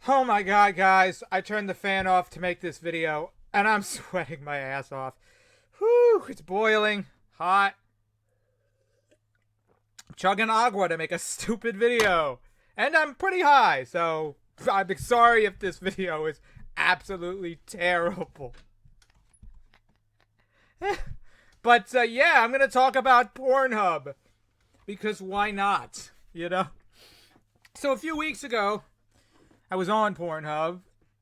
Oh my god, guys. I turned the fan off to make this video, and I'm sweating my ass off. Whew, it's boiling, hot. I'm chugging agua to make a stupid video. And I'm pretty high, so I'm sorry if this video is absolutely terrible. But yeah, I'm going to talk about Pornhub. Because why not? You know? So a few weeks ago, I was on Pornhub,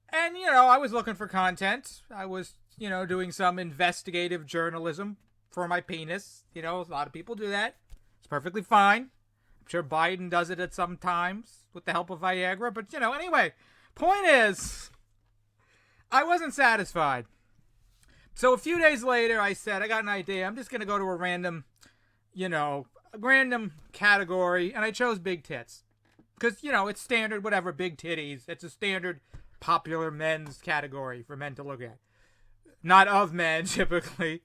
and, I was looking for content. I was, doing some investigative journalism for my penis. A lot of people do that. It's perfectly fine. I'm sure Biden does it at some times with the help of Viagra. But, anyway, point is, I wasn't satisfied. So a few days later, I said, I got an idea. I'm just going to go to a random category, and I chose big tits. Because, it's standard, whatever, big titties. It's a standard popular men's category for men to look at. Not of men, typically.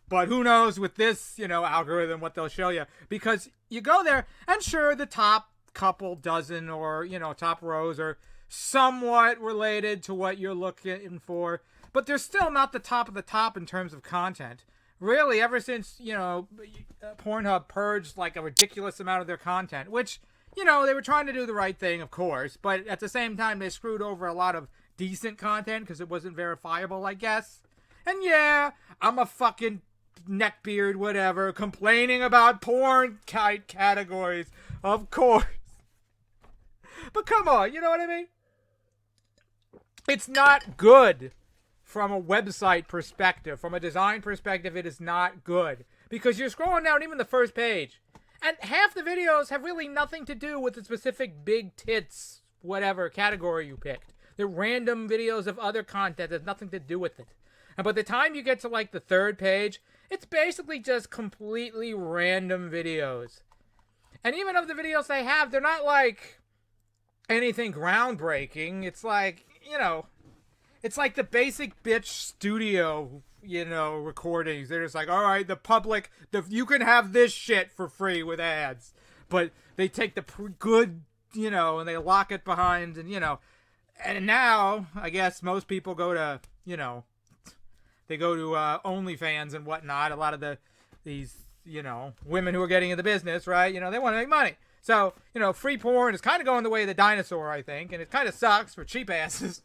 But who knows with this, algorithm, what they'll show you. Because you go there, and sure, the top couple dozen or, top rows are somewhat related to what you're looking for. But they're still not the top of the top in terms of content. Really, ever since, Pornhub purged, like, a ridiculous amount of their content, which, they were trying to do the right thing, of course, but at the same time, they screwed over a lot of decent content because it wasn't verifiable, I guess. And yeah, I'm a fucking neckbeard, whatever, complaining about porn categories, of course. But come on, you know what I mean? It's not good. From a website perspective, from a design perspective, it is not good. Because you're scrolling down even the first page. And half the videos have really nothing to do with the specific big tits, whatever category you picked. They're random videos of other content that has nothing to do with it. And by the time you get to like the third page, it's basically just completely random videos. And even of the videos they have, they're not like anything groundbreaking. It's like, it's like the basic bitch studio, recordings. They're just like, all right, the public, you can have this shit for free with ads. But they take the good, and they lock it behind, and now, I guess most people go to, they go to OnlyFans and whatnot. A lot of these, women who are getting into business, right? They want to make money. So, free porn is kind of going the way of the dinosaur, I think. And it kind of sucks for cheap asses.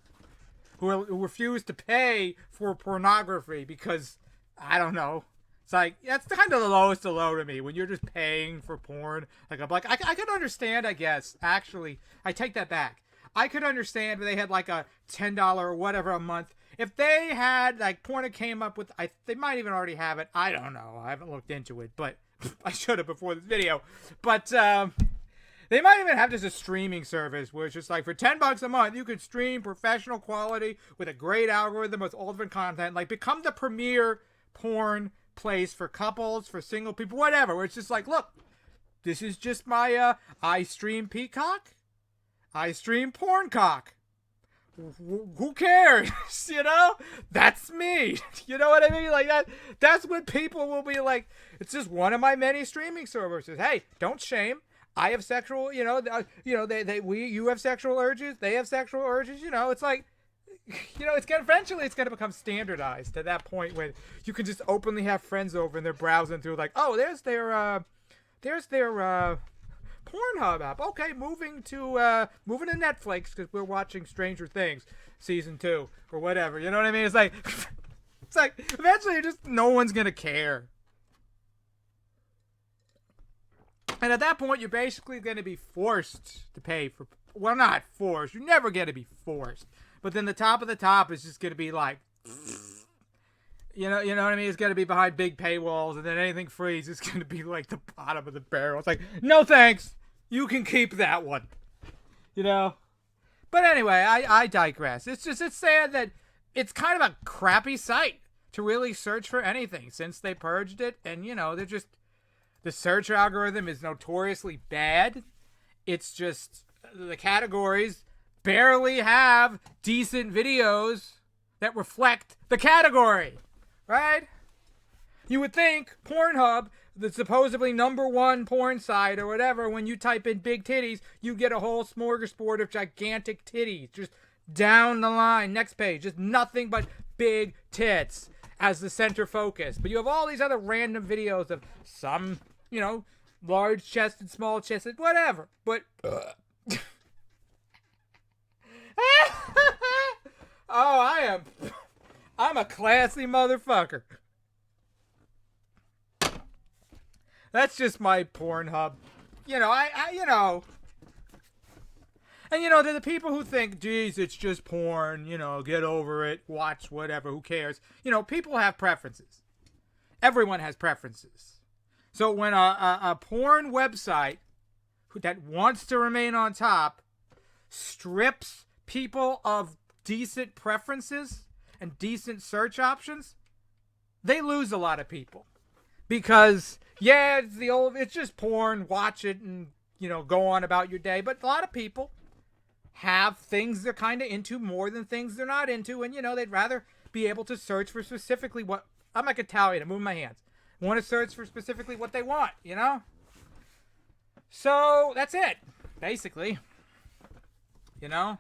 Who refuse to pay for pornography because, I don't know. It's like, that's kind of the lowest of low to me when you're just paying for porn. Like, I'm like, I could understand, I guess. Actually, I take that back. I could understand if they had like a $10 or whatever a month. If they had, like, Pornhub came up with, they might even already have it. I don't know. I haven't looked into it, but I should have before this video. But, they might even have just a streaming service where it's just like for $10 a month, you could stream professional quality with a great algorithm with all different content. Like become the premier porn place for couples, for single people, whatever. Where it's just like, look, this is just my, I stream Peacock. I stream Porncock. Who cares? That's me. You know what I mean? Like that's what people will be like. It's just one of my many streaming services. Hey, don't shame. I have sexual, you have sexual urges. They have sexual urges. It's like, eventually it's gonna become standardized to that point when you can just openly have friends over and they're browsing through like, oh, there's their Pornhub app. Okay, moving to Netflix because we're watching Stranger Things season 2 or whatever. You know what I mean? It's like, eventually no one's gonna care. And at that point, you're basically going to be forced to pay for... Well, not forced. You're never going to be forced. But then the top of the top is just going to be like... You know what I mean? It's going to be behind big paywalls. And then anything free is just going to be like the bottom of the barrel. It's like, no thanks. You can keep that one. But anyway, I digress. It's sad that it's kind of a crappy site to really search for anything since they purged it. And, they're just... The search algorithm is notoriously bad. It's just the categories barely have decent videos that reflect the category, right? You would think Pornhub the supposedly #1 porn site or whatever, when you type in big titties, you get a whole smorgasbord of gigantic titties. Just down the line. Next page. Just nothing but big tits as the center focus. But you have all these other random videos of some, large chested, small chested, whatever. But, oh, I'm a classy motherfucker. That's just my Pornhub. And to the people who think, geez, it's just porn, get over it, watch whatever, who cares? People have preferences. Everyone has preferences. So when a porn website that wants to remain on top strips people of decent preferences and decent search options, they lose a lot of people. Because, yeah, it's just porn, watch it and, go on about your day. But a lot of people have things they're kind of into more than things they're not into. And, they'd rather be able to search for specifically what, I'm like Italian, I'm moving my hands. Want to search for specifically what they want, So, that's it, basically. If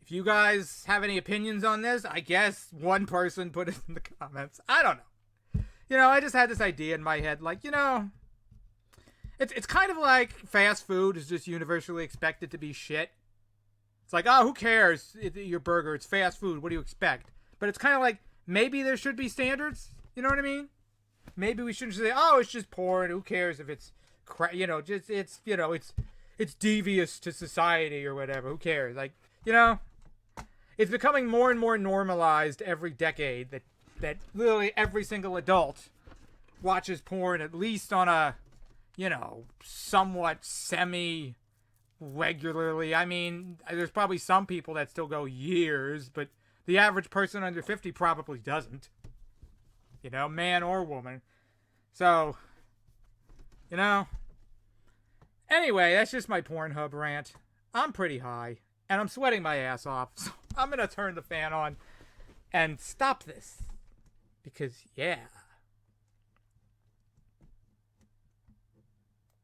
you guys have any opinions on this, I guess one person put it in the comments. I don't know. I just had this idea in my head, it's kind of like fast food is just universally expected to be shit. It's like, oh, who cares? Your burger, it's fast food. What do you expect? But it's kind of like, maybe there should be standards. You know what I mean? Maybe we shouldn't say, oh, it's just porn. Who cares if it's, it's devious to society or whatever. Who cares? It's becoming more and more normalized every decade that literally every single adult watches porn at least on a, somewhat semi-regularly. I mean, there's probably some people that still go years, but the average person under 50 probably doesn't. Man or woman. So, Anyway, that's just my Pornhub rant. I'm pretty high, and I'm sweating my ass off, so I'm going to turn the fan on and stop this. Because, yeah.